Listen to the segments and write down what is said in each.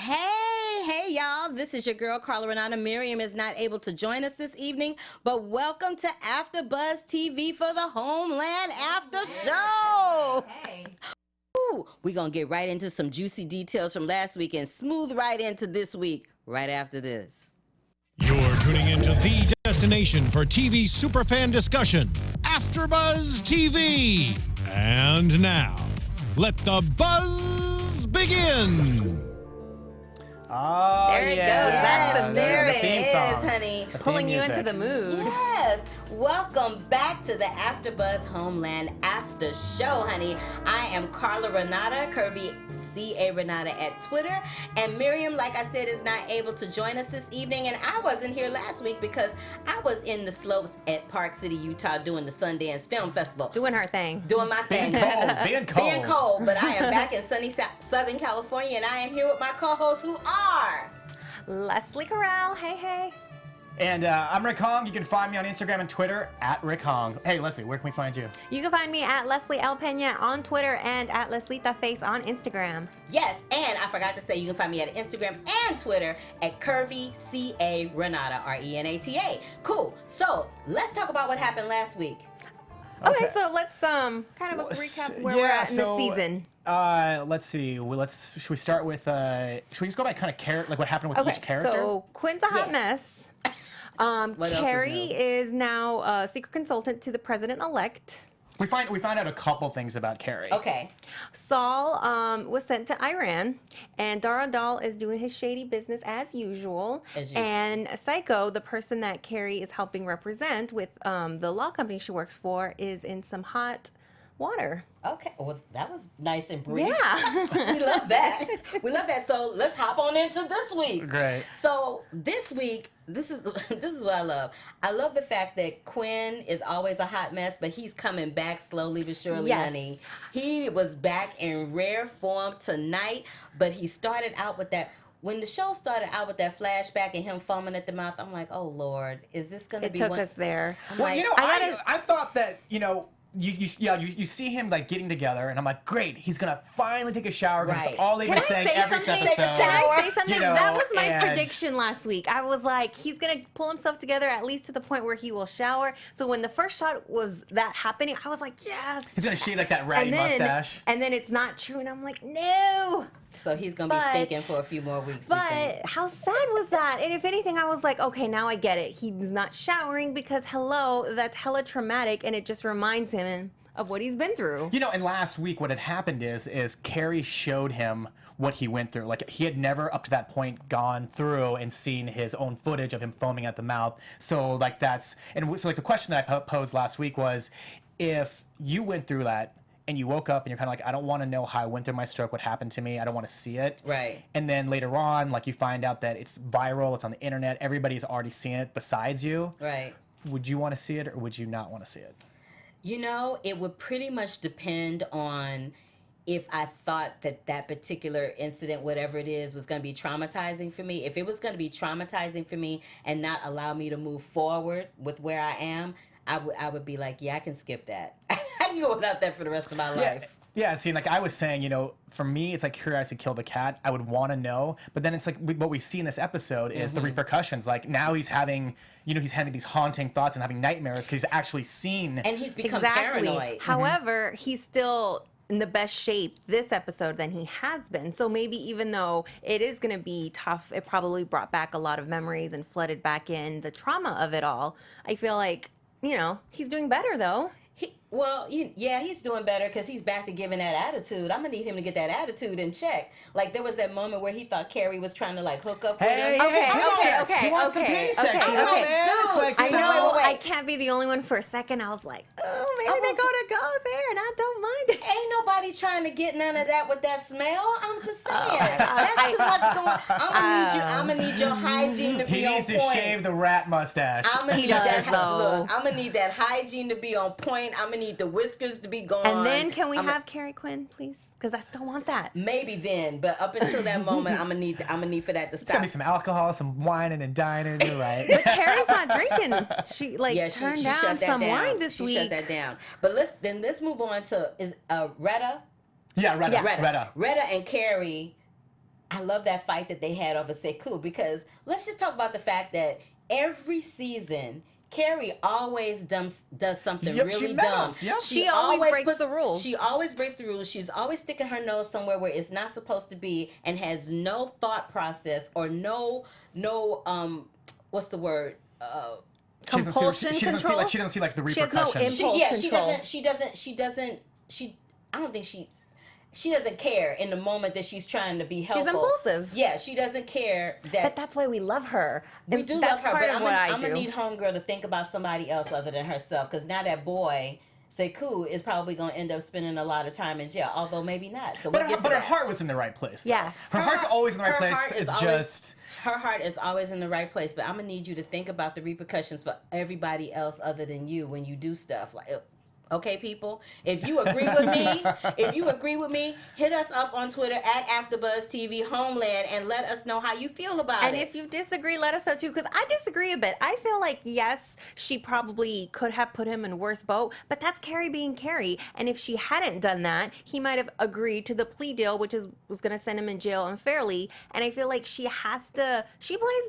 Hey, y'all. This is your girl, Carla Renata. Miriam is not able to join us this evening, but welcome to AFTERBUZZ TV for the Homeland After Show. Hey. We're going to get right into some juicy details from last week and smooth right into this week right after this. You're tuning into the destination for TV superfan discussion, AFTERBUZZ TV. And now, let the buzz begin. Oh, there it goes. That's the there it theme is, song. honey. Pulling you into the mood. Yes. Welcome back to the AFTERBUZZ Homeland After Show, honey. I am Carla Renata, Curvy CA Renata at Twitter. And Miriam, like I said, is not able to join us this evening. And I wasn't here last week because I was in the slopes at Park City, Utah doing the Sundance Film Festival. Doing her thing. Doing my thing. Being cold. Being cold. But I am back in sunny Southern California, and I am here with my co-hosts who are Lesley Corral. Hey. And I'm Rick Hong. You can find me on Instagram and Twitter at Rick Hong. Hey, Leslie, where can we find you? You can find me at Leslie L. Pena on Twitter and at Leslita Face on Instagram. Yes, and I forgot to say you can find me at Instagram and Twitter at Curvy CA Renata, RENATA. Cool. So let's talk about what happened last week. Okay, so let's kind of a recap where we're at in the season. Let's see. Should we start with? Should we just go by kind of like what happened with each character? So Quinn's a hot mess. Carrie is now a secret consultant to the president-elect. We find out a couple things about Carrie. Okay. Saul was sent to Iran, and Dara Dahl is doing his shady business as usual. And Psycho, the person that Carrie is helping represent with the law company she works for, is in some hot water. Okay. Well, that was nice and brief. Yeah. We love that. We love that. So let's hop on into this week. Great. So this week, this is what I love. I love the fact that Quinn is always a hot mess, but he's coming back slowly but surely, honey. He was back in rare form tonight, but he started out with that. When the show started out with that flashback and him foaming at the mouth, I'm like, oh Lord, is this going to be? It took us there. Well, I thought that you see him like getting together, and I'm like, great, he's gonna finally take a shower because it's all they've been saying every episode. Can I say something? That was my and prediction last week. I was like, he's gonna pull himself together at least to the point where he will shower. So when the first shot was that happening, I was like, yes. He's gonna shave like that ratty mustache. And then it's not true, and I'm like, no. So he's going to be stinking for a few more weeks. But how sad was that? And if anything, I was like, okay, now I get it. He's not showering because, hello, that's hella traumatic, and it just reminds him of what he's been through. And last week what had happened is Carrie showed him what he went through. Like, he had never up to that point gone through and seen his own footage of him foaming at the mouth. So like the question that I posed last week was, if you went through that and you woke up and you're kind of like, I don't want to know how I went through my stroke, what happened to me, I don't want to see it. Right. And then later on, like, you find out that it's viral, it's on the internet, everybody's already seen it besides you. Right. Would you want to see it, or would you not want to see it? It would pretty much depend on if I thought that particular incident, whatever it is, was going to be traumatizing for me. If it was going to be traumatizing for me and not allow me to move forward with where I am, I would be like, yeah, I can skip that. I can go without that for the rest of my life. Yeah, see, like I was saying, for me, it's like curiosity killed the cat. I would want to know, but then it's like what we see in this episode is the repercussions. Like, now he's having, he's having these haunting thoughts and having nightmares because he's actually seen. And he's become paranoid. However, he's still in the best shape this episode than he has been. So maybe even though it is going to be tough, it probably brought back a lot of memories and flooded back in the trauma of it all. I feel like, he's doing better though. He's doing better because he's back to giving that attitude. I'm going to need him to get that attitude in check. Like, there was that moment where he thought Carrie was trying to, like, hook up with him. Okay. He wants some penny sex, man. It's like, I know, I can't be the only one. For a second, I was like, oh, maybe they're going to go there, and I don't mind it. Ain't nobody trying to get none of that with that smell. I'm just saying. That's too much going on. I'm going to need your hygiene to be on point. He needs to shave the rat mustache. I'm going to need that hygiene to be on point. I'm going to need the whiskers to be gone. And then can we have Carrie Quinn, please? Because I still want that. Maybe then, but up until that moment, I'm gonna need for that to stop. It's gonna be some alcohol, some whining and dining. You're right. But Carrie's not drinking. She turned down some wine this week. She shut that down. But let's move on to Retta. Yeah, Retta. Retta and Carrie. I love that fight that they had over Sekou, because let's just talk about the fact that every season Carrie always does something Yep, really she dumb. meddles, yep. She always breaks the rules. She always breaks the rules. She's always sticking her nose somewhere where it's not supposed to be, and has no thought process or no what's the word? Compulsion she doesn't see control? like, she doesn't see like the She has no repercussions. impulse. She doesn't care in the moment that she's trying to be helpful. She's impulsive. Yeah, she doesn't care that. But that's why we love her. We And do that's love her, part but of what I'm I do. gonna need homegirl to think about somebody else other than herself, because now that boy Sekou is probably gonna end up spending a lot of time in jail, although maybe not. So we'll get to But her that. heart was in the right place. though. Yes. Her heart's always in the right Her place. heart is It's always- just her heart is always in the right place, but I'm gonna need you to think about the repercussions for everybody else other than you when you do stuff like. Okay, people. If you agree with me, hit us up on Twitter at AfterBuzz TV Homeland and let us know how you feel about And it. if you disagree, let us know too, because I disagree a bit. I feel like, yes, she probably could have put him in a worse boat, but that's Carrie being Carrie. And if she hadn't done that, he might have agreed to the plea deal, which was going to send him in jail unfairly. And I feel like she plays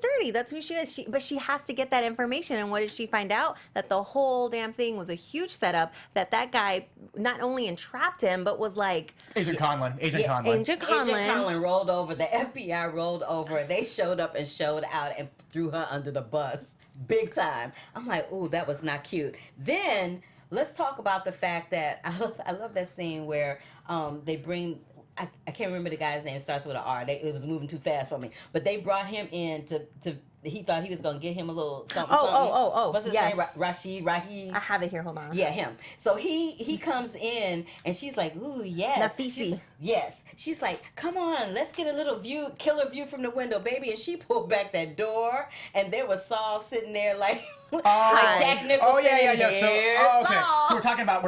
dirty. That's who she is. But she has to get that information. And what did she find out? That the whole damn thing was a huge setup, that guy not only entrapped him, but was like... Agent Conlon. Agent Yeah, Conlon. Agent Conlon. Agent Conlon rolled over. The FBI rolled over. They showed up and showed out and threw her under the bus. Big time. I'm like, ooh, that was not cute. Then let's talk about the fact that I love that scene where they bring... I can't remember the guy's name. It starts with an R. It was moving too fast for me. But they brought him in to he thought he was going to get him a little something. Oh. What's his Yes. name? Rahid? I have it here. Hold on. Yeah, him. So he comes in and she's like, ooh, yes. Nafisi. Yes. She's like, come on, let's get a little killer view from the window, baby. And she pulled back that door and there was Saul sitting there like Jack Nicholson. Oh yeah. Here's Okay. Saul. So we're talking about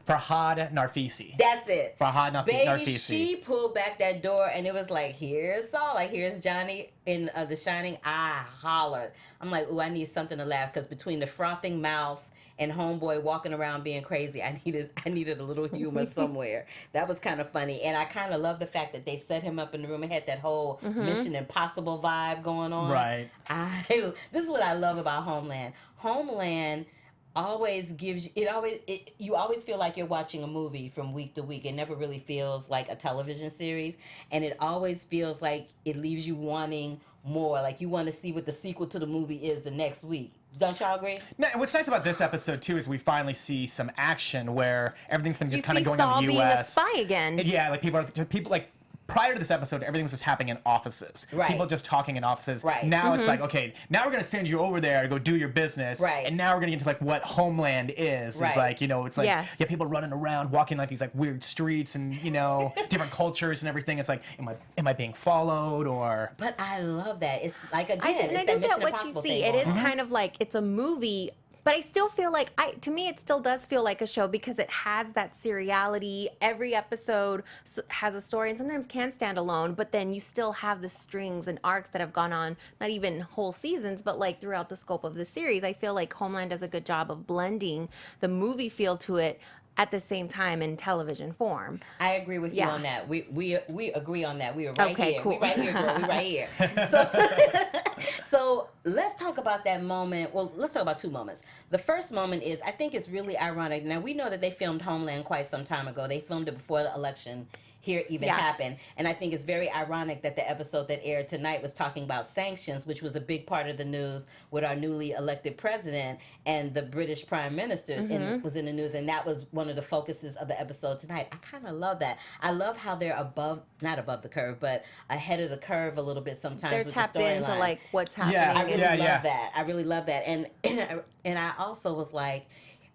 Farhad Narfisi. That's it. Farhad Baby, Narfisi. she pulled back that door and it was like, here's Saul, like here's Johnny in The Shining. I hollered. I'm like, ooh, I need something to laugh, because between the frothing mouth and homeboy walking around being crazy, I needed a little humor somewhere. That was kind of funny, and I kind of love the fact that they set him up in the room and had that whole Mission Impossible vibe going on. Right. This is what I love about Homeland. Homeland always gives you always feel like you're watching a movie from week to week. It never really feels like a television series, and it always feels like it leaves you wanting more, like you want to see what the sequel to the movie is the next week. Don't y'all agree? No, what's nice about this episode too is we finally see some action where everything's been just You kind of see going Saul on the being a U.S. spy again. And yeah, like people like prior to this episode, everything was just happening in offices. Right. People just talking in offices. Right. Now it's like, okay, now we're gonna send you over there to go do your business. Right. And now we're gonna get into like what Homeland is. Right. It's like, it's like Yes. you have people running around, walking like these like weird streets and different cultures and everything. It's like, am I being followed or? But I love that. It's like, again, I it's do that Mission get what you Impossible see. thing It going is on. kind of like it's a movie, but I still feel like to me it still does feel like a show, because it has that seriality. Every episode has a story and sometimes can stand alone, but then you still have the strings and arcs that have gone on, not even whole seasons, but like throughout the scope of the series. I feel like Homeland does a good job of blending the movie feel to it at the same time in television form. I agree with you Yeah. on that. We agree on that. We were right Okay, here. cool. We right here, girl. We right here. So let's talk about that moment. Well, let's talk about two moments. The first moment is, I think it's really ironic. Now, we know that they filmed Homeland quite some time ago. They filmed it before the election here even Yes. happened. And I think it's very ironic that the episode that aired tonight was talking about sanctions, which was a big part of the news with our newly elected president, and the British Prime Minister was in the news, and that was one of the focuses of the episode tonight. I kind of love that. I love how they're not above the curve, but ahead of the curve a little bit sometimes They're with tapped the storyline. into like what's happening. Yeah, I and- really yeah, love yeah. that. I really love that. And I also was like,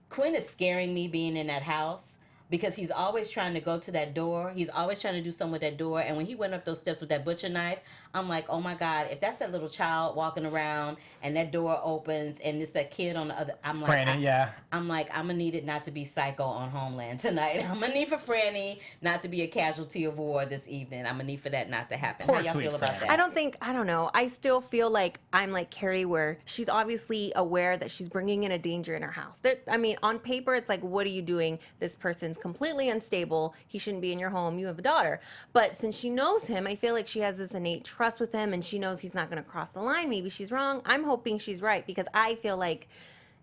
Quinn is scaring me being in that house, because he's always trying to go to that door. He's always trying to do something with that door. And when he went up those steps with that butcher knife, I'm like, oh my God, if that's that little child walking around and that door opens and it's that kid on the other, I'm like, Franny, yeah. I'm like, I'm gonna need it not to be psycho on Homeland tonight. I'm gonna need for Franny not to be a casualty of war this evening. I'm gonna need for that not to happen. Poor How y'all sweet feel about Franny. that? I don't know. I still feel like I'm like Carrie, where she's obviously aware that she's bringing in a danger in her house. On paper, it's like, what are you doing? This person's seems completely unstable. He shouldn't be in your home. You have a daughter. But since she knows him, I feel like she has this innate trust with him, and she knows he's not going to cross the line. Maybe she's wrong. I'm hoping she's right, because I feel like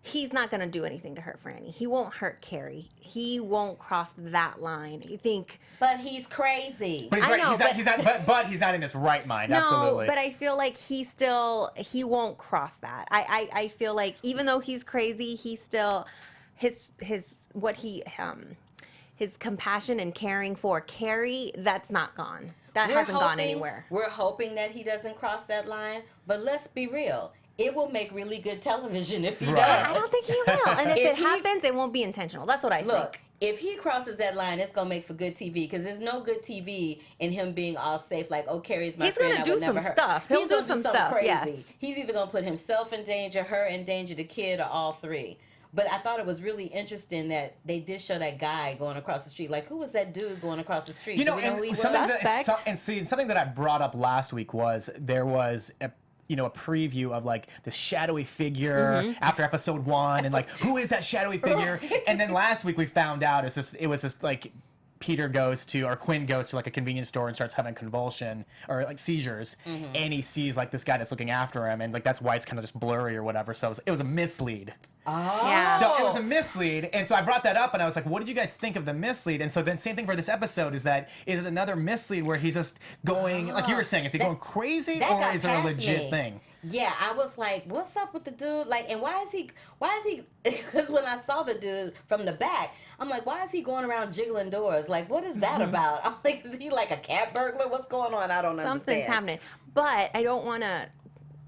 he's not going to do anything to hurt Franny. He won't hurt Carrie. He won't cross that line. I think. But he's crazy. But he's I right. know, But he's not in his right mind. No, Absolutely. but I feel like he won't cross that. I feel like even though he's crazy, he still his compassion and caring for Carrie, that's not gone. That hasn't gone anywhere. We're hoping that he doesn't cross that line, but let's be real. It will make really good television if he does. I don't think he will. And if it happens, it won't be intentional. That's what I think. Look, if he crosses that line, it's gonna make for good TV, because there's no good TV in him being all safe, like, oh, Carrie's my friend. He's gonna do some stuff. He'll do some stuff. Crazy. Yes. He's either gonna put himself in danger, her in danger, the kid, or all three. But I thought it was really interesting that they did show that guy going across the street. Like, who was that dude going across the street? You know, Do we know who he and was? something that I brought up last week was there was a preview of like the shadowy figure after episode 1, and like, who is that shadowy figure? And then last week we found out it was just like Quinn goes to like a convenience store and starts having a convulsion or like seizures, and he sees like this guy that's looking after him, and like that's why it's kind of just blurry or whatever. So it was a mislead. Oh. Yeah. So it was a mislead, and so I brought that up, and I was like, what did you guys think of the mislead? And so then same thing for this episode, is it another mislead where he's just going, like you were saying, is he going crazy, or is it a legit thing? Yeah, I was like, what's up with the dude? Like, and why is he, because when I saw the dude from the back, I'm like, why is he going around jiggling doors? Like, what is that about? I'm like, is he like a cat burglar? What's going on? I don't understand. Something's happening. But I don't want to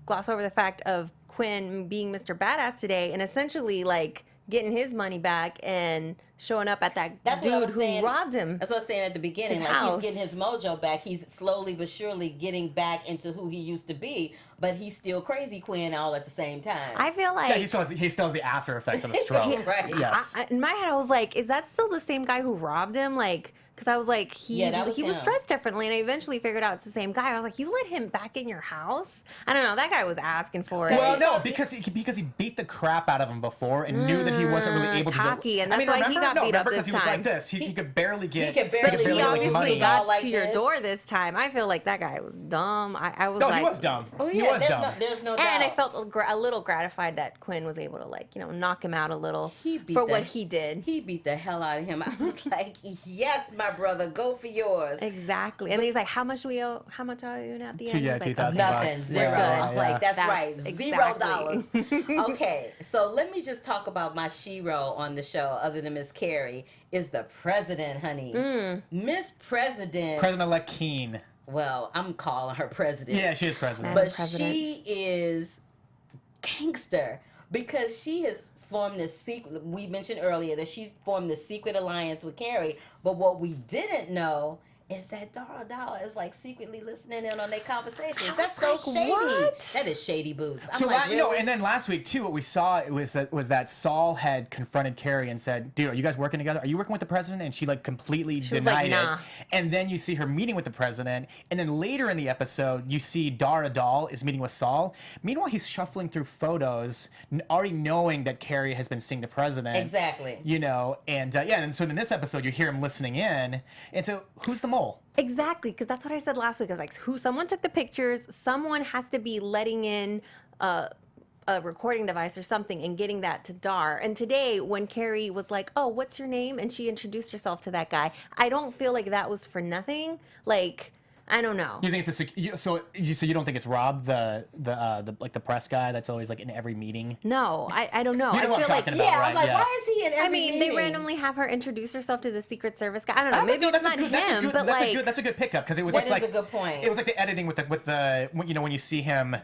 gloss over the fact of Quinn being Mr. Badass today and essentially like getting his money back and showing up at that dude who robbed him. That's what I was saying at the beginning. Like, he's getting his mojo back. He's slowly but surely getting back into who he used to be, but he's still crazy Quinn all at the same time. I feel like he still has the after effects of the stroke. Right. Yes. In my head, I was like, is that still the same guy who robbed him? Like, because I was like, he was dressed differently, and I eventually figured out it's the same guy. I was like, you let him back in your house? I don't know. That guy was asking for it. Well, no, because he beat the crap out of him before and knew that he wasn't really able to. Cocky, and that's why he got beat up this time. Because he was like this. He could barely get. He obviously money. got like to your door this time. I feel like that guy was dumb. I was he was dumb. Oh, yeah, he was dumb. There's no doubt. And I felt a little gratified that Quinn was able to knock him out a little for what he did. He beat the hell out of him. I was like, yes, my brother, go for yours. Exactly. And then he's like, how much are you at the end? $2,000. Nothing. Zero. Yeah. Like, that's right. Exactly. $0. Okay, so let me just talk about my shero on the show, other than Miss Carrie, is the president, honey. Miss President. President-elect Keene. Well, I'm calling her president. Yeah, she is president. But she is gangster. Because she has formed this secret, we mentioned earlier that she's formed this secret alliance with Carrie. But what we didn't know is that Dara is like secretly listening in on their conversations. That's so shady. What? That is shady boots. I'm So like, really? and then last week too, what we saw was that Saul had confronted Carrie and said, "Dude, are you guys working together? Are you working with the president?" And she like completely denied it. And then you see her meeting with the president, and then later in the episode, you see Dara Doll is meeting with Saul. Meanwhile, he's shuffling through photos, already knowing that Carrie has been seeing the president. Exactly. And so in this episode, you hear him listening in, and so who's the mole? Exactly, because that's what I said last week. I was like, someone took the pictures, someone has to be letting in a recording device or something and getting that to Dar. And today, when Carrie was like, oh, what's your name? And she introduced herself to that guy, I don't feel like that was for nothing. Like, I don't know. You think it's so you don't think it's Rob, the press guy that's always like in every meeting? No, I don't know. You know what I'm talking about, right? I'm like, why is he in every meeting? They randomly have her introduce herself to the Secret Service guy. I don't know. Maybe it's not him, but that's a good pickup, because it was that just is a good point. It was like the editing with the when you see him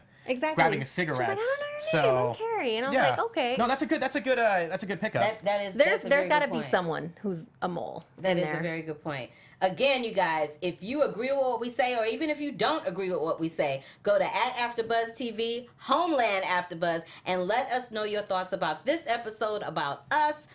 grabbing a cigarette. She's like, I don't know your name. I'm Carrie, and I was like, okay. No, that's a good pickup. There's got to be someone who's a mole. That is a very good point. Again, you guys, if you agree with what we say, or even if you don't agree with what we say, go to @AFTERBUZZ TV, Homeland AFTERBUZZ, and let us know your thoughts about this episode, about us,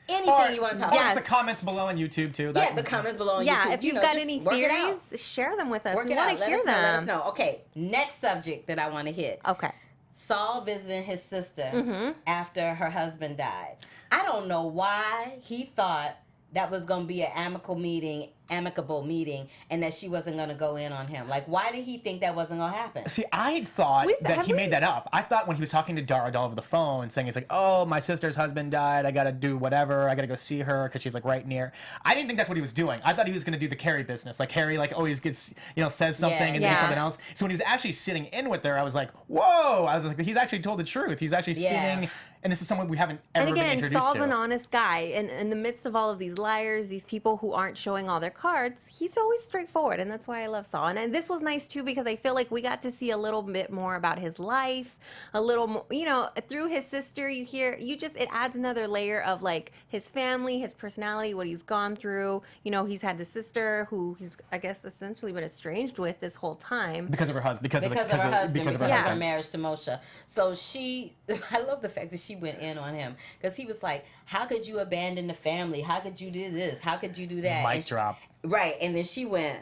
anything you want to talk about. Or the comments below on YouTube too. The comments below on YouTube. Yeah, if you've got any theories, share them with us. We want to hear them. Let us know. Okay, next subject that I want to hit. Okay. Saul visiting his sister after her husband died. I don't know why he thought that was going to be an amicable meeting, and that she wasn't going to go in on him? Like, why did he think that wasn't going to happen? See, I thought that he made that up. I thought when he was talking to Dara over the phone, saying he's like, "Oh, my sister's husband died. I gotta do whatever. I gotta go see her because she's like right near." I didn't think that's what he was doing. I thought he was gonna do the Carrie business. Like Carrie, like always gets, says something and then something else. So when he was actually sitting in with her, I was like, "Whoa!" I was like, "He's actually told the truth. He's actually sitting." And this is someone we haven't ever been introduced to. Saul's an honest guy. And in the midst of all of these liars, these people who aren't showing all their cards, he's always straightforward. And that's why I love Saul. And this was nice, too, because I feel like we got to see a little bit more about his life. A little more, through his sister, it adds another layer of, like, his family, his personality, what he's gone through. He's had the sister who he's, I guess, essentially been estranged with this whole time. Because of her husband. Because of her marriage to Moshe. So I love the fact that she went in on him, because he was like, how could you abandon the family? How could you do this? How could you do that? Mic drop. Right. And then she went,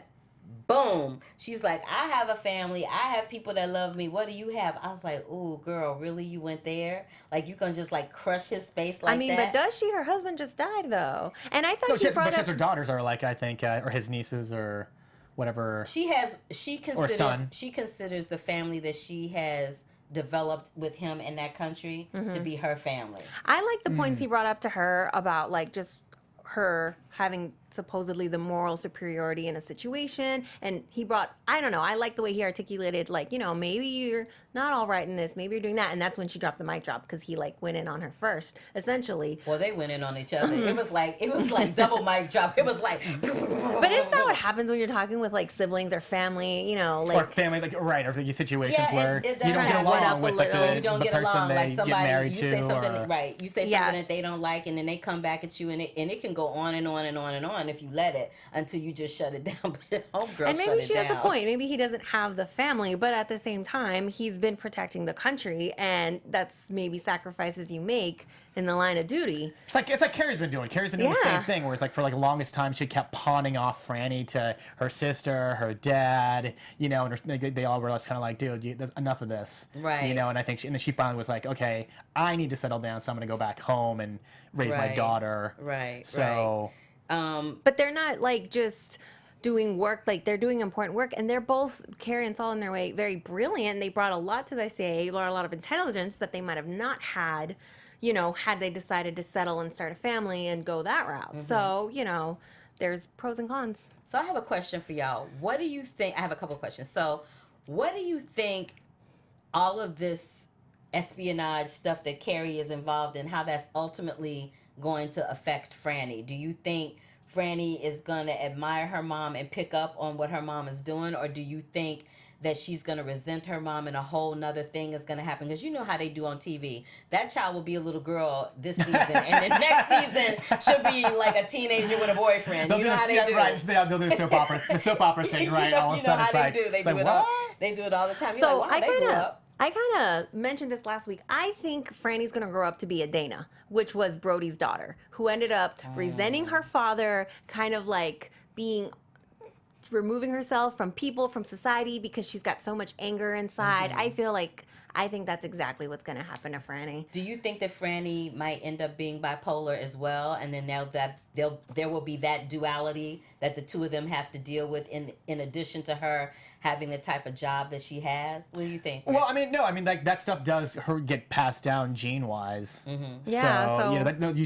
boom. She's like, I have a family. I have people that love me. What do you have? I was like, ooh, girl, really? You went there? Like, you can just, like, crush his face like that? But does she? Her husband just died, though. And I thought her daughters are like, I think, or his nieces or whatever. She considers the family that she has developed with him in that country to be her family. I like the points he brought up to her about, like, just her having supposedly the moral superiority in a situation. And he brought, I don't know, I like the way he articulated, like, maybe you're not all right in this, maybe you're doing that. And that's when she dropped the mic drop, because he, like, went in on her first, essentially. Well, they went in on each other. It was like double mic drop. It was like. But isn't that what happens when you're talking with, like, siblings or family, like. Or family, like, right, or situations where you don't get along with, like, the person they get married to. You say something that they don't like, and then they come back at you, and it can go on and on and on and on if you let it, until you just shut it down. But homegirl, and maybe she has a point. Maybe he doesn't have the family, but at the same time, he's been protecting the country, and that's maybe sacrifices you make in the line of duty. It's like Carrie's been doing. Carrie's been doing the same thing, where it's like for like the longest time she kept pawning off Franny to her sister, her dad, and they all were kind of like, dude, there's enough of this, right? And I think and then she finally was like, okay, I need to settle down, so I'm gonna go back home and raise my daughter, right? So. But they're not, like, just doing work, like, they're doing important work, and they're both, Carrie and Saul in their way, very brilliant. They brought a lot to the CIA, brought a lot of intelligence that they might have not had, had they decided to settle and start a family and go that route. So, there's pros and cons. So I have a question for y'all. What do you think? I have a couple of questions. So what do you think all of this espionage stuff that Carrie is involved in, how that's ultimately going to affect Franny? Do you think Franny is going to admire her mom and pick up on what her mom is doing, or do you think that she's going to resent her mom and a whole nother thing is going to happen? Because you know how they do on TV. That child will be a little girl this season, and the next season she'll be like a teenager with a boyfriend. They'll do the soap opera thing, right? All of a sudden, they do it all the time. You're So like, wow, I kind of mentioned this last week. I think Franny's going to grow up to be a Dana, which was Brody's daughter, who ended up resenting her father, kind of like removing herself from people, from society, because she's got so much anger inside. I think that's exactly what's going to happen to Franny. Do you think that Franny might end up being bipolar as well, and then now that there will be that duality that the two of them have to deal with in addition to her having the type of job that she has? What do you think? Well, like that stuff does get passed down gene-wise. Yeah.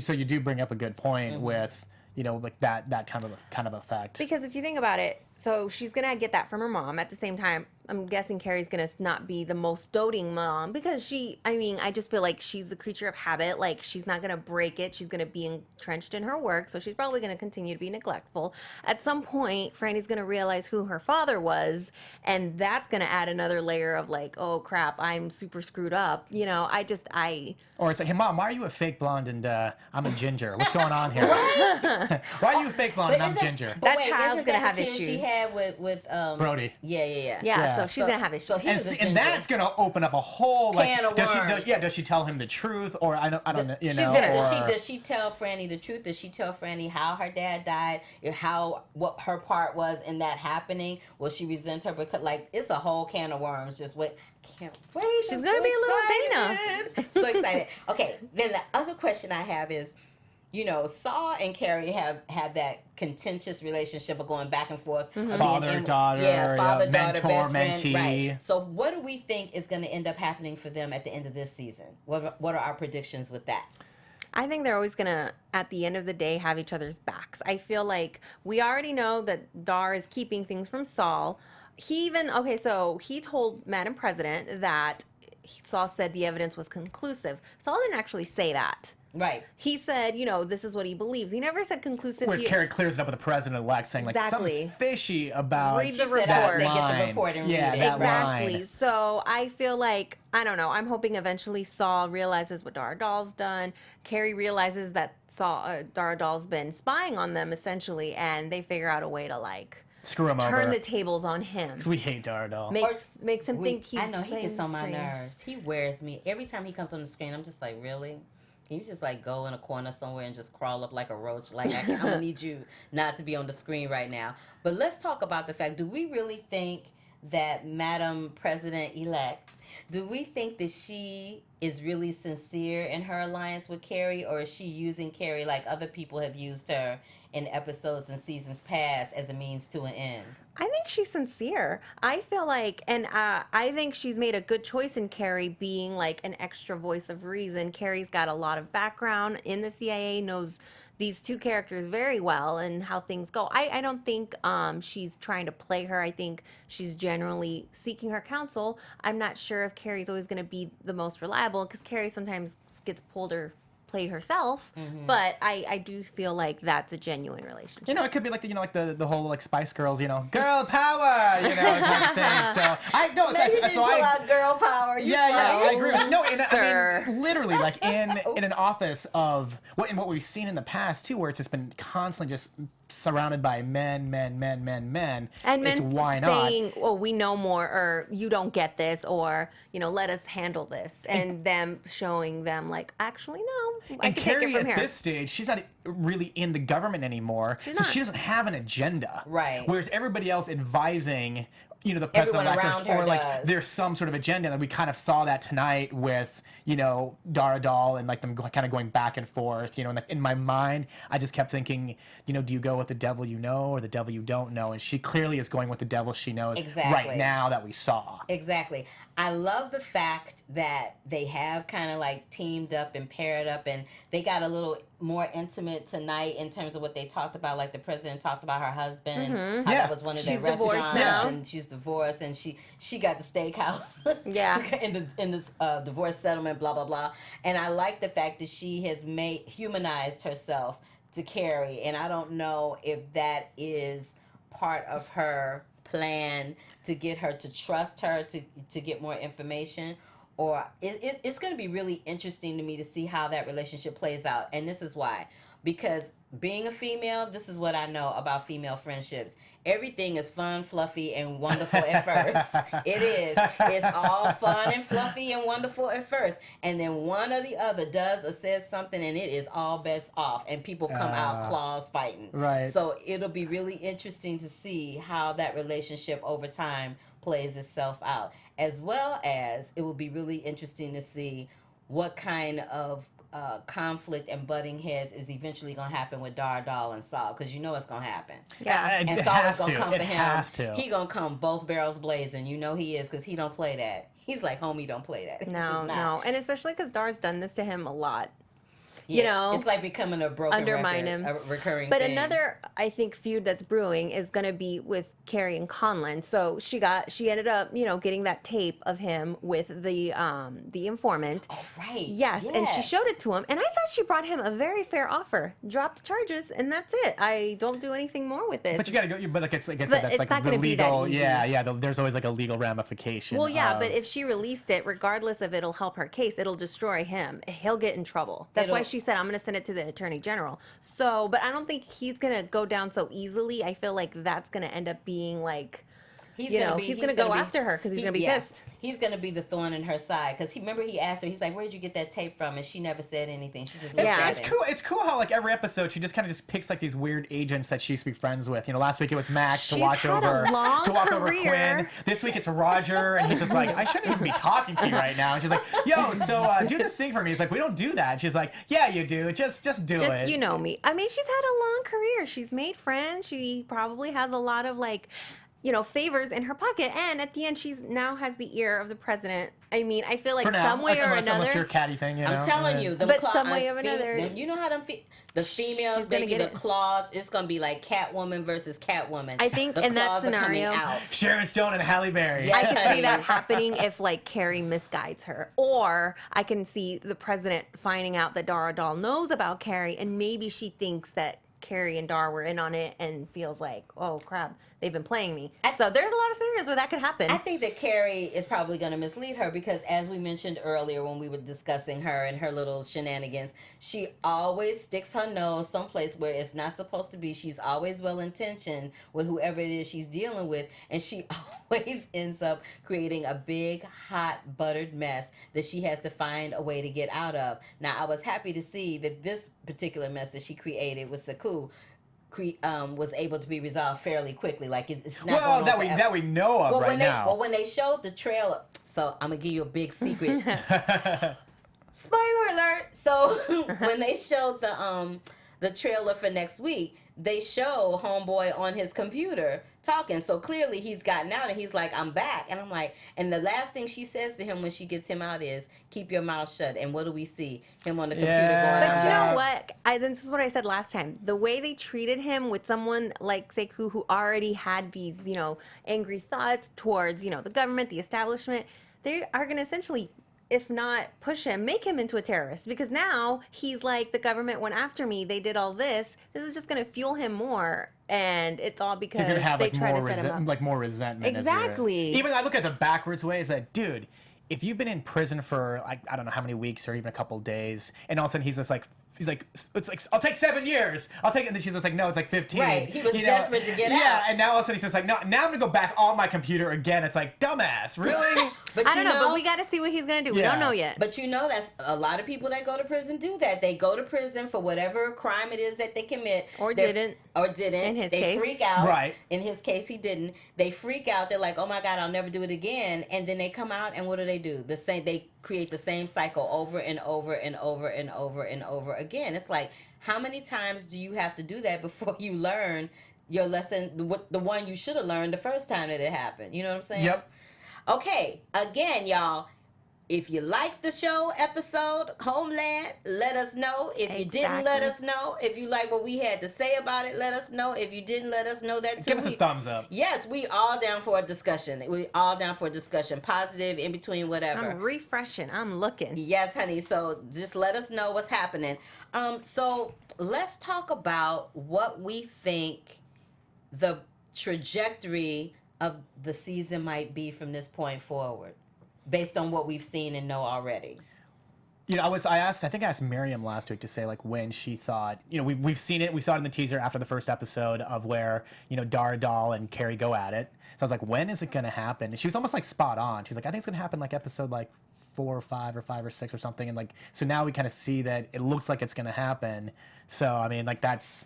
So you do bring up a good point with like that kind of effect. Because if you think about it, so she's gonna get that from her mom. At the same time, I'm guessing Carrie's gonna not be the most doting mom, because I just feel like she's a creature of habit. Like, she's not gonna break it. She's gonna be entrenched in her work, so she's probably gonna continue to be neglectful. At some point, Franny's gonna realize who her father was, and that's gonna add another layer of like, oh crap, I'm super screwed up. Or it's like, hey mom, why are you a fake blonde and I'm a ginger? What's going on here? Why are you a fake blonde and I'm ginger? That child's gonna have issues. She had with Brody. Yeah, so she's gonna have issues. And that's gonna open up a whole can of worms. Does she tell him the truth, or I don't know, Does she tell Franny the truth? Does she tell Franny how her dad died, what her part was in that happening? Will she resent her? Because it's a whole can of worms. Just wait. Can't wait. She's gonna be a little Dana. So excited. Okay, then the other question I have is, you know, Saul and Carrie have that contentious relationship of going back and forth. of Father, daughter, father, daughter, mentor, best friend. mentee. Right. So what do we think is going to end up happening for them at the end of this season? What are our predictions with that? I think they're always gonna, at the end of the day, have each other's backs. I feel like we already know that Dar is keeping things from Saul. So he told Madam President that Saul said the evidence was conclusive. Saul didn't actually say that. Right. He said, this is what he believes. He never said conclusive. Whereas Carrie clears it up with the president-elect, saying like something's fishy about Read the report. that Get the line. report and read it. that Exactly. line. So I feel like, I don't know, I'm hoping eventually Saul realizes what Dar Adal's done. Carrie realizes that Dar Adal's been spying on them essentially, and they figure out a way to Screw him turn over. the tables on him. Because we hate Daredevil. Makes him think he's I know he playing gets on my strings. nerves. He wears me every time he comes on the screen. I'm just like, really? Can you just go in a corner somewhere and just crawl up like a roach? I'm gonna need you not to be on the screen right now. But let's talk about the fact: do we really think that Madam President-elect? Do we think that she is really sincere in her alliance with Carrie, or is she using Carrie like other people have used her in episodes and seasons past as a means to an end? I think she's sincere. I feel like, and I think she's made a good choice in Carrie being an extra voice of reason. Carrie's got a lot of background in the CIA, knows these two characters very well and how things go. I don't think she's trying to play her. I think she's generally seeking her counsel. I'm not sure if Carrie's always going to be the most reliable, because Carrie sometimes gets played herself, but I do feel like that's a genuine relationship. It could be the whole Spice Girls, girl power, type of thing. So I know. Pull out girl power. I agree. No, Sir. I mean, literally, in an office of what we've seen in the past too, where it's just been constantly just surrounded by men, and men why not? saying, "Oh, we know more," or "You don't get this," or "Let us handle this," and them showing them actually, no, I And can Carrie take it from at here. this stage, she's not really in the government anymore, so not. she doesn't have an agenda. Right. Whereas everybody else advising, the president Everyone electors, around her or does. there's some sort of agenda, and we kind of saw that tonight with Dar Adal and them kind of going back and forth. In my mind, I just kept thinking, do you go with the devil you know or the devil you don't know? And she clearly is going with the devil she knows right now that we saw. Exactly. I love the fact that they have kind of teamed up and paired up, and they got a little more intimate tonight in terms of what they talked about. The president talked about her husband and how that was one of their She's divorced restaurants, now. and she's divorced, and she got the steakhouse. Yeah. in this divorce settlement, blah blah blah. And I like the fact that she has humanized herself to Carrie, and I don't know if that is part of her plan to get her to trust her, to get more information, or it's going to be really interesting to me to see how that relationship plays out. And this is why, because being a female, this is what I know about female friendships. Everything is fun, fluffy, and wonderful at first. It is. It's all fun and fluffy and wonderful at first. And then one or the other does or says something, and it is all bets off. And people come out claws fighting. Right. So it'll be really interesting to see how that relationship over time plays itself out. As well as it will be really interesting to see what kind of conflict and butting heads is eventually going to happen with Dar Adal and Saul, because it's going to happen. Yeah. And It Saul has is going to. to come for It him. has to. He going to come both barrels blazing. He is, because he don't play that. He's like, homie, don't play that. He does not. No, and especially because Dar's done this to him a lot. Yeah, it's like becoming a broken undermine record, him, a recurring But thing. another, I think, feud that's brewing is going to be with Carrie and Conlon. So she ended up, getting that tape of him with the informant. Oh, right. Yes, and she showed it to him, and I thought she brought him a very fair offer. Dropped charges, and that's it. I don't do anything more with this. But you gotta go. But like I said, But that's it's not the gonna be that legal. easy. Yeah. There's always a legal ramification. Well, yeah, of- but if she released it, regardless if it'll help her case, it'll destroy him. He'll get in trouble. That's why she said, I'm going to send it to the attorney general. So, but I don't think he's going to go down so easily. I feel like that's going to end up being He's he's gonna go after her because he's gonna be pissed. He's gonna be the thorn in her side because remember he asked her. He's like, "Where'd you get that tape from?" And she never said anything. She just It's cool. It's cool how like every episode she just kind of just picks like these weird agents that she used to be friends with. You know, last week it was Max to watch over Quinn. This week it's Roger, and he's just like, I shouldn't even be talking to you right now. And she's like, Yo, so do this thing for me. He's like, we don't do that. And she's like, Yeah, you do. Just do it. You know me. I mean, she's had a long career. She's made friends. She probably has a lot of like, favors in her pocket. And at the end, she's now has the ear of the president. I mean, I feel like some way or another. Unless you're a catty thing, you know? I'm telling you. Some way or another. You know how the females, maybe the claws, it's going to be like Catwoman versus Catwoman. I think in that scenario, Sharon Stone and Halle Berry. Yeah. I can see that happening if like Carrie misguides her. Or I can see the president finding out that Dara Doll knows about Carrie and maybe she thinks that Carrie and Dar were in on it and feels like, oh crap, they've been playing me. So there's a lot of scenarios where that could happen. I think that Carrie is probably going to mislead her because as we mentioned earlier when we were discussing her and her little shenanigans, she always sticks her nose someplace where it's not supposed to be. She's always well-intentioned with whoever it is she's dealing with, and she always ends up creating a big, hot, buttered mess that she has to find a way to get out of. Now, I was happy to see that this particular mess that she created with Saku was able to be resolved fairly quickly. Like it's not going on forever. that we know of now. When they showed the trailer, so I'm gonna give you a big secret. Spoiler alert! So when they showed the trailer for next week, they show Homeboy on his computer talking. So clearly he's gotten out and he's like, I'm back. And I'm like, and the last thing she says to him when she gets him out is, keep your mouth shut. And what do we see? Him on the computer going, but you know what? This is what I said last time. The way they treated him with someone like Sekou who already had these, angry thoughts towards, the government, the establishment, they are going to essentially, if not push him, make him into a terrorist. Because now he's like, the government went after me. They did all this. This is just going to fuel him more. And it's all because he's gonna have they try to set him up. Like more resentment. Exactly. Even I look at the backwards way is that, dude, if you've been in prison for like I don't know how many weeks or even a couple of days, and all of a sudden he's like, it's like, I'll take 7 years. I'll take it. And then she's just like, no, it's like 15. Right. He was desperate to get out. Yeah. And now all of a sudden he's just like, no, now I'm going to go back on my computer again. It's like, dumbass, really? But I don't know, but we got to see what he's going to do. We don't know yet. But that's a lot of people that go to prison do that. They go to prison for whatever crime it is that they commit. Or didn't. In his case. They freak out. Right. In his case, he didn't. They freak out. They're like, oh my God, I'll never do it again. And then they come out and what do? They create the same cycle over and over and over and over and over again. It's like, how many times do you have to do that before you learn your lesson, the one you should have learned the first time that it happened? You know what I'm saying? Yep. Okay, again, y'all, if you like the show episode, Homeland, let us know. If you didn't, let us know. If you like what we had to say about it, let us know. If you didn't, let us know that too. Give us a thumbs up. Yes, we all down for a discussion. We all down for a discussion. Positive, in between, whatever. I'm refreshing. I'm looking. Yes, honey. So just let us know what's happening. So let's talk about what we think the trajectory of the season might be from this point forward, based on what we've seen and know already. I think I asked Miriam last week to say like when she thought, we've seen it, we saw it in the teaser after the first episode of where, Dara Doll and Carrie go at it. So I was like, when is it going to happen? And she was almost like spot on. She was like, I think it's going to happen like episode like 4 or 5 or 5 or 6 or something. And like, so now we kind of see that it looks like it's going to happen. So, I mean, like that's,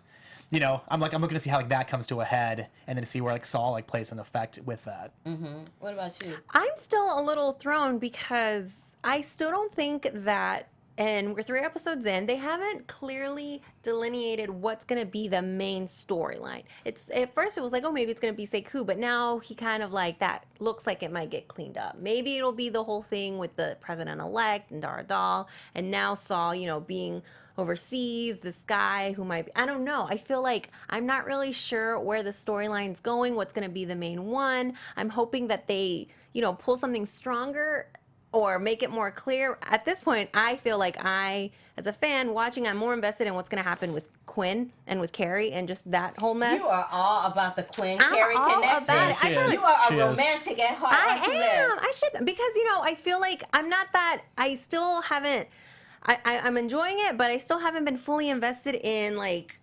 I'm looking to see how like that comes to a head and then to see where like Saul like plays an effect with that. Mm-hmm. What about you? I'm still a little thrown because I still don't think that, and we're 3 episodes in, they haven't clearly delineated what's going to be the main storyline. At first it was like, oh, maybe it's going to be Sekou, but now he kind of like, that looks like it might get cleaned up. Maybe it'll be the whole thing with the president-elect and Dara Doll, and now Saul, being overseas, this guy who might be, I don't know. I feel like I'm not really sure where the storyline's going, what's going to be the main one. I'm hoping that they, pull something stronger or make it more clear. At this point, I feel like I, as a fan watching, I'm more invested in what's going to happen with Quinn and with Carrie and just that whole mess. You are all about the Quinn-Carrie connection. About it. You are a romantic at heart. I am. I should, because, I feel like I'm not that, I still haven't, I'm enjoying it, but I still haven't been fully invested in, like,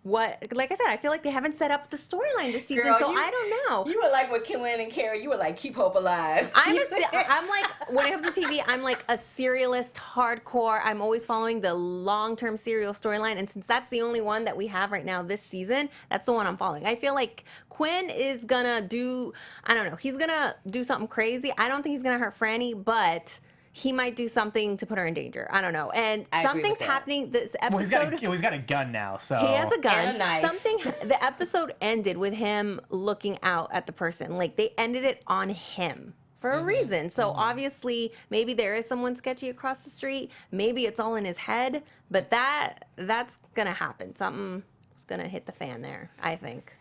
what, like I said, I feel like they haven't set up the storyline this season, Girl, so I don't know. You were like with Quinn and Carrie. You were like, keep hope alive. I'm like, when it comes to TV, I'm like a serialist, hardcore. I'm always following the long-term serial storyline, and since that's the only one that we have right now this season, that's the one I'm following. I feel like Quinn is gonna do, I don't know, he's gonna do something crazy. I don't think he's gonna hurt Franny, but he might do something to put her in danger. I don't know. And something's happening this episode. Well, he's got a gun now, so. He has a gun. And a knife. The episode ended with him looking out at the person. Like, they ended it on him for a reason. So obviously, maybe there is someone sketchy across the street. Maybe it's all in his head. But that's going to happen. Something's going to hit the fan there, I think.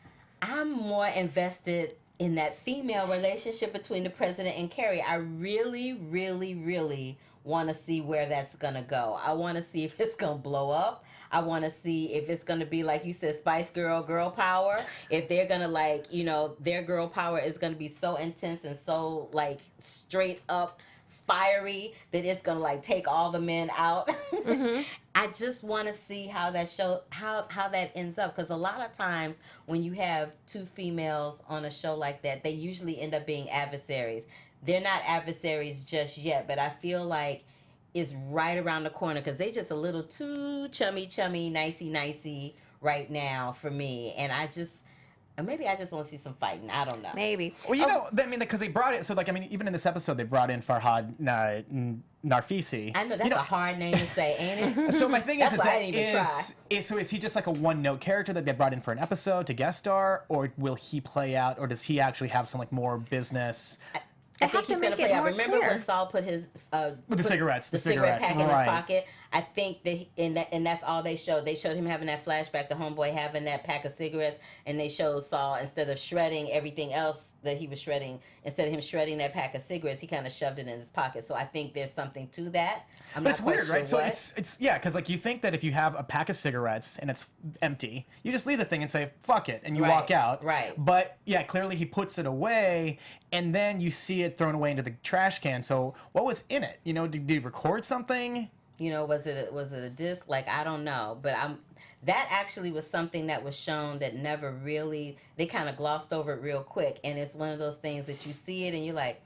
I'm more invested in that female relationship between the president and Carrie. I really, really, really want to see where that's going to go. I want to see if it's going to blow up. I want to see if it's going to be, like you said, Spice girl power. If they're going to, like, you know, their girl power is going to be so intense and so, like, straight up fiery that it's going to, like, take all the men out. I just want to see how that how that ends up, because a lot of times when you have two females on a show like that, they usually end up being adversaries. They're not adversaries just yet, but I feel like it's right around the corner, because they just a little too chummy, nicey right now for me, and maybe I just want to see some fighting. I don't know. Maybe. Well, you know, I mean, because they brought it. So, like, I mean, even in this episode, they brought in Farhad Narfisi. I know that's a hard name to say, ain't it? So my thing That's why I didn't even try. So is he just like a one-note character that they brought in for an episode to guest star, or will he play out, or does he actually have some like more business? I think he's going to play out. Remember when Saul put his With the cigarettes, the cigarette pack in his right. pocket? I think that, and that's all they showed. They showed him having that flashback, the homeboy having that pack of cigarettes, and they showed Saul, instead of shredding everything else that he was shredding, instead of him shredding that pack of cigarettes, he kind of shoved it in his pocket. So I think there's something to that. But it's weird, right? So it's yeah, because like you think that if you have a pack of cigarettes and it's empty, you just leave the thing and say fuck it, and you walk out. Right. But yeah, clearly he puts it away, and then you see it thrown away into the trash can. So what was in it? You know, did he record something? You know, was it a disc? Like, I don't know, but that actually was something that was shown that never really, they kind of glossed over it real quick, and it's one of those things that you see it and you're like,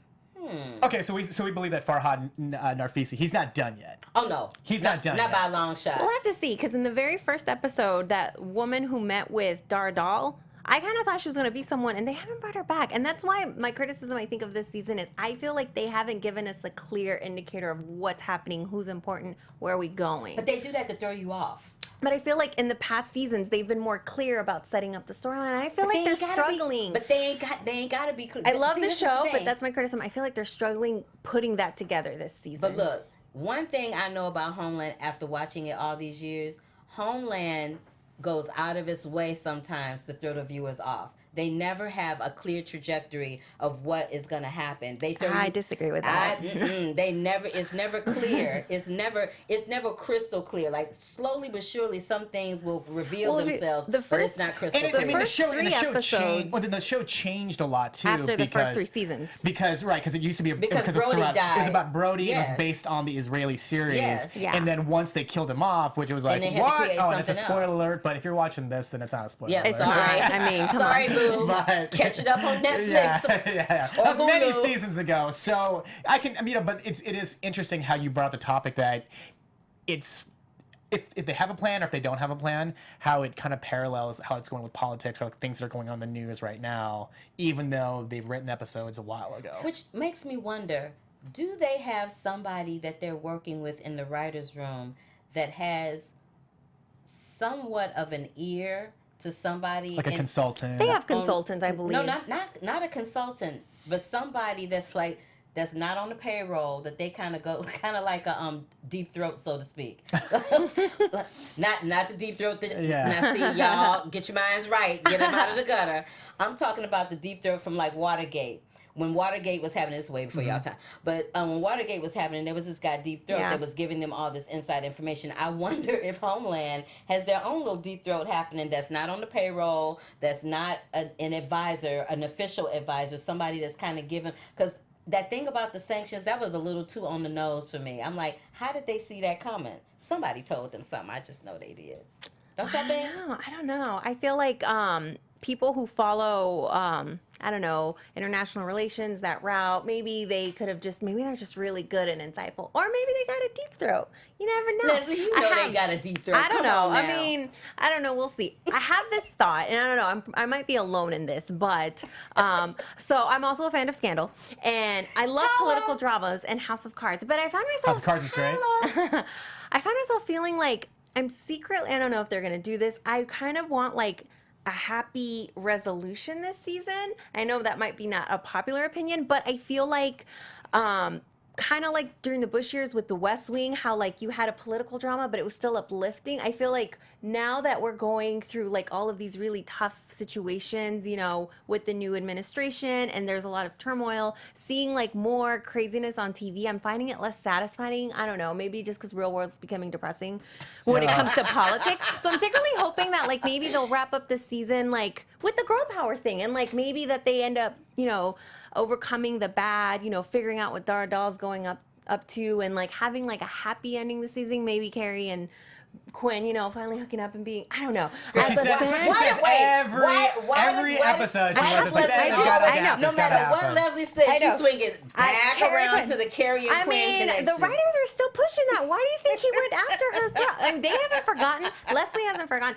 Okay, so we believe that Farhad Narfisi, he's not done yet. Oh no, He's not done Not yet. by a long shot. We'll have to see, because in the very first episode, that woman who met with Dardal, I kind of thought she was going to be someone, and they haven't brought her back. And that's why my criticism, I think, of this season is I feel like they haven't given us a clear indicator of what's happening, who's important, where are we going. But they do that to throw you off. But I feel like in the past seasons, they've been more clear about setting up the storyline. And I feel like they're struggling. But they ain't got to be clear. I love the show, but that's my criticism. I feel like they're struggling putting that together this season. But look, one thing I know about Homeland after watching it all these years, Homeland goes out of its way sometimes to throw the viewers off. They never have a clear trajectory of what is going to happen. I disagree with that. It's never clear. It's never crystal clear. Like, slowly but surely, some things will reveal themselves, but it's not crystal clear. I mean, The show changed a lot too after the first 3 seasons. Because it used to be Because it Brody died. was about Brody. Yes. It was based on the Israeli series. Yes. Yeah. And then once they killed him off, which was like, they had to what? create Oh, and it's a something spoiler else. alert. But if you're watching this, then it's not a spoiler Yeah, alert. It's not. I mean, come Sorry, on. boo. But- Catch it up on Netflix. Yeah. Or That was many Hulu. seasons ago. So but it is interesting how you brought up the topic that it's if they have a plan or if they don't have a plan, how it kind of parallels how it's going with politics or things that are going on in the news right now, even though they've written episodes a while ago. Which makes me wonder, do they have somebody that they're working with in the writer's room that has somewhat of an ear to somebody? Like a consultant. They have consultants, I believe. No, not a consultant, but somebody that's not on the payroll, that they kind of like a deep throat, so to speak. not the deep throat. Now see, y'all, get your minds right. Get them out of the gutter. I'm talking about the deep throat from like Watergate. When Watergate was happening, this way before y'all time, but when Watergate was happening, there was this guy Deep Throat that was giving them all this inside information. I wonder if Homeland has their own little Deep Throat happening that's not on the payroll, that's not an advisor, an official advisor, somebody that's kind of given, because that thing about the sanctions, that was a little too on the nose for me. I'm like, how did they see that coming? Somebody told them something. I just know they did. Don't y'all think? I don't know. I feel like people who follow, I don't know, international relations, that route, maybe they could have maybe they're just really good and insightful. Or maybe they got a deep throat. You never know. Leslie, you know they got a deep throat. I don't Come know. on I now. mean, I don't know. We'll see. I have this thought, and I don't know. I might be alone in this, but so I'm also a fan of Scandal, and I love political dramas and House of Cards. But I found myself House of Cards is great. I found myself feeling like I'm secretly. I don't know if they're gonna do this. I kind of want like a happy resolution this season. I know that might be not a popular opinion, but I feel like kind of like during the Bush years with the West Wing, how like you had a political drama, but it was still uplifting. I feel like now that we're going through like all of these really tough situations, you know, with the new administration and there's a lot of turmoil, seeing like more craziness on TV, I'm finding it less satisfying. I don't know, maybe just because real world's becoming depressing when it comes to politics. So I'm secretly hoping that like maybe they'll wrap up this season like with the girl power thing, and like maybe that they end up, you know, overcoming the bad, you know, figuring out what Dardahl's going up to, and like having like a happy ending this season. Maybe Carrie and Quinn, you know, finally hooking up and being, I don't know. So she says every episode she was like that. No matter what Leslie says, she's swinging back around to the Carrie and Quinn connection. The writers are still pushing that. Why do you think he went after her? I mean, they haven't forgotten. Leslie hasn't forgotten.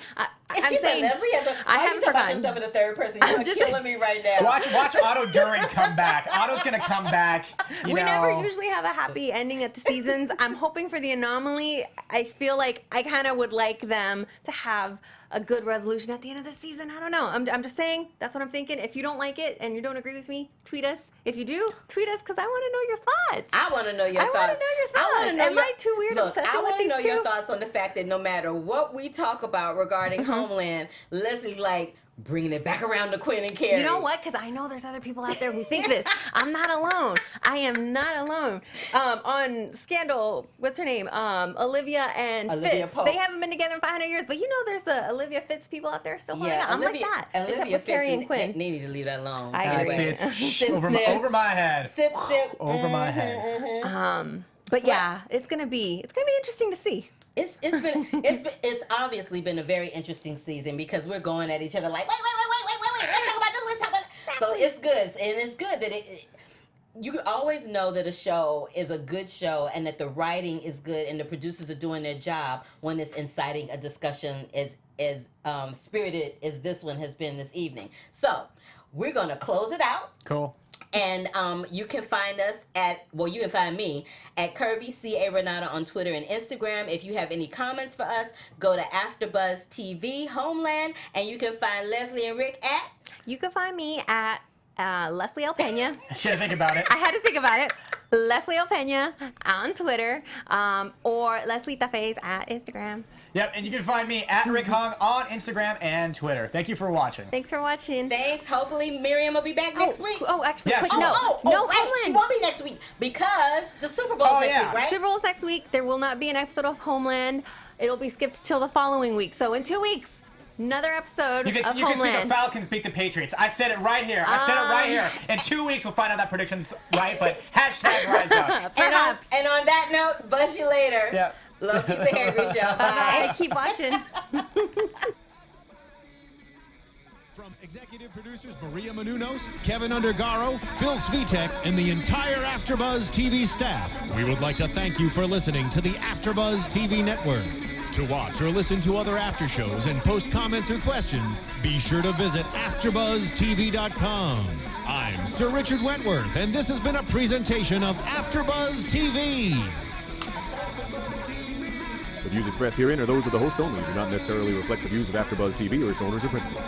I'm saying Leslie hasn't. I haven't forgotten. Yourself in the third person. You're killing me right now. Watch Otto During come back. Otto's gonna come back. We never usually have a happy ending at the seasons. I'm hoping for the anomaly. I feel like I kind of would like them to have a good resolution at the end of the season. I don't know. I'm just saying, that's what I'm thinking. If you don't like it and you don't agree with me, tweet us. If you do, tweet us, because I want to know your thoughts. I want to know your thoughts. I want to know your thoughts. Am I too weird obsessing with these two? I want to know your thoughts on the fact that no matter what we talk about regarding Homeland, Leslie's like, bringing it back around to Quinn and Carrie. You know what? Because I know there's other people out there who think this. I'm not alone. I am not alone. On Scandal, what's her name? Olivia and Fitz. Pope. They haven't been together in 500 years, but you know there's the Olivia Fitz people out there still holding out. I'm like that. Olivia Fitz and Quinn. They need to leave that alone. I agree. It's over my head. Sip. Over my head. But yeah, it's gonna be interesting to see. It's obviously been a very interesting season because we're going at each other like, wait, let's talk about this, Exactly. So it's good, and it's good that you always know that a show is a good show and that the writing is good and the producers are doing their job when it's inciting a discussion as spirited as this one has been this evening. So we're gonna close it out. Cool. And you can find us you can find me at Curvy C.A. Renata on Twitter and Instagram. If you have any comments for us, go to AfterBuzz TV, Homeland, and you can find Lesley and Rick at... You can find me at Lesley L. Pena. She had to think about it. I had to think about it. Lesley L. Pena on Twitter, or Leslie Tafes at Instagram. Yep, and you can find me at Rick Hong on Instagram and Twitter. Thank you for watching. Thanks for watching. Thanks. Hopefully Miriam will be back next week. Actually, Yeah, quick sure. note. No, right. Homeland. She won't be next week because the Super Bowl's next week, right? Super Bowl's next week. There will not be an episode of Homeland. It'll be skipped till the following week. So in 2 weeks, another episode You of can see Homeland. the Falcons beat the Patriots. I said it right here. In 2 weeks, we'll find out that prediction's right, but hashtag rise up. Perhaps. And on that note, buzz you later. Yep. Love Piece of Hair Grease, y'all. Bye. Bye. Keep watching. From executive producers Maria Menounos, Kevin Undergaro, Phil Svitek, and the entire AfterBuzz TV staff, we would like to thank you for listening to the AfterBuzz TV network. To watch or listen to other after shows and post comments or questions, be sure to visit AfterBuzzTV.com. I'm Sir Richard Wentworth, and this has been a presentation of AfterBuzz TV. The views expressed herein are those of the hosts only and do not necessarily reflect the views of AfterBuzz TV or its owners or principals.